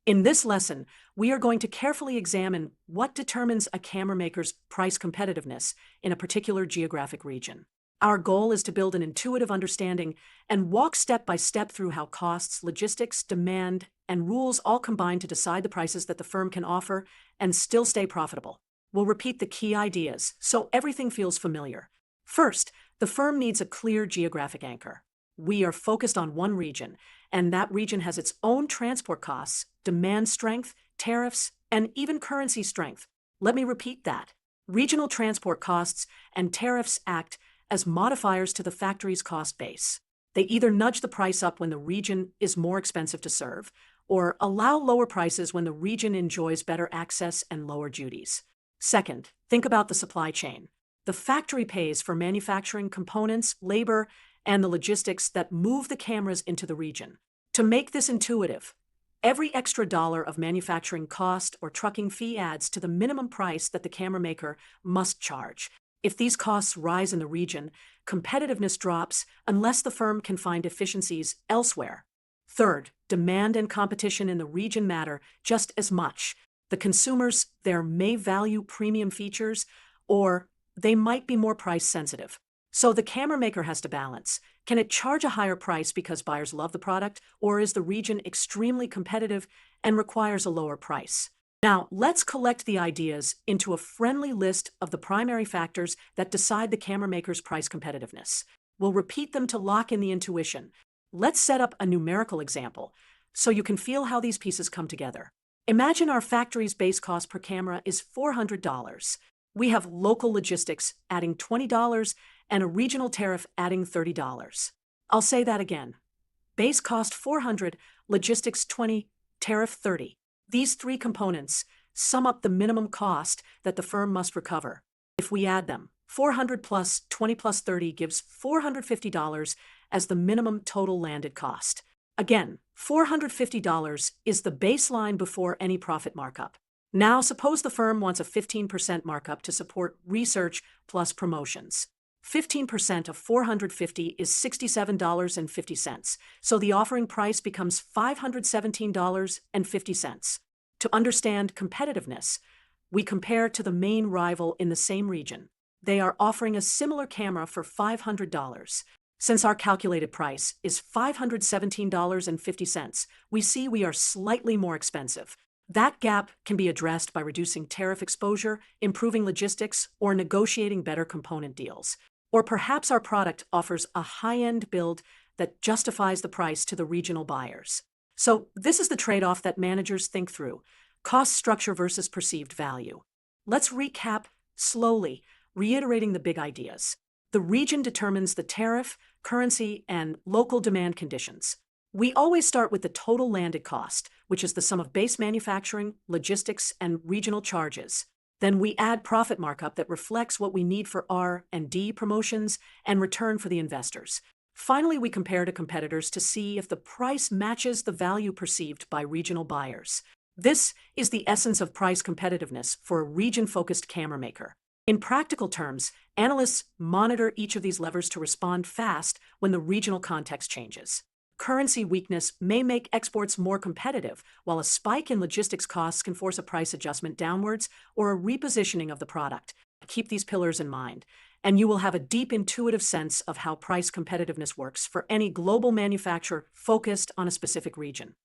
In this lesson, we are going to carefully examine what determines a camera maker's price competitiveness in a particular geographic region. Our goal is to build an intuitive understanding and walk step by step through how costs, logistics, demand, and rules all combine to decide the prices that the firm can offer and still stay profitable. We'll repeat the key ideas so everything feels familiar. First, the firm needs a clear geographic anchor. We are focused on one region, and that region has its own transport costs, demand strength, tariffs, and even currency strength. Let me repeat that. Regional transport costs and tariffs act as modifiers to the factory's cost base. They either nudge the price up when the region is more expensive to serve, or allow lower prices when the region enjoys better access and lower duties. Second, think about the supply chain. The factory pays for manufacturing components, labor, and the logistics that move the cameras into the region. To make this intuitive, every extra dollar of manufacturing cost or trucking fee adds to the minimum price that the camera maker must charge. If these costs rise in the region, competitiveness drops unless the firm can find efficiencies elsewhere. Third, demand and competition in the region matter just as much. The consumers there may value premium features, or they might be more price sensitive. So the camera maker has to balance. Can it charge a higher price because buyers love the product, or is the region extremely competitive and requires a lower price? Now, let's collect the ideas into a friendly list of the primary factors that decide the camera maker's price competitiveness. We'll repeat them to lock in the intuition. Let's set up a numerical example so you can feel how these pieces come together. Imagine our factory's base cost per camera is $400. We have local logistics adding $20 and a regional tariff adding $30. I'll say that again. Base cost $400, logistics $20, tariff $30. These three components sum up the minimum cost that the firm must recover. If we add them, $400 plus $20 plus $30 gives $450 as the minimum total landed cost. Again, $450 is the baseline before any profit markup. Now, suppose the firm wants a 15% markup to support research plus promotions. 15% of $450 is $67.50, so the offering price becomes $517.50. To understand competitiveness, we compare to the main rival in the same region. They are offering a similar camera for $500. Since our calculated price is $517.50, we see we are slightly more expensive. That gap can be addressed by reducing tariff exposure, improving logistics, or negotiating better component deals. Or perhaps our product offers a high-end build that justifies the price to the regional buyers. So this is the trade-off that managers think through: cost structure versus perceived value. Let's recap slowly, reiterating the big ideas. The region determines the tariff, currency, and local demand conditions. We always start with the total landed cost, which is the sum of base manufacturing, logistics, and regional charges. Then we add profit markup that reflects what we need for R&D promotions and return for the investors. Finally, we compare to competitors to see if the price matches the value perceived by regional buyers. This is the essence of price competitiveness for a region-focused camera maker. In practical terms, analysts monitor each of these levers to respond fast when the regional context changes. Currency weakness may make exports more competitive, while a spike in logistics costs can force a price adjustment downwards or a repositioning of the product. Keep these pillars in mind, and you will have a deep intuitive sense of how price competitiveness works for any global manufacturer focused on a specific region.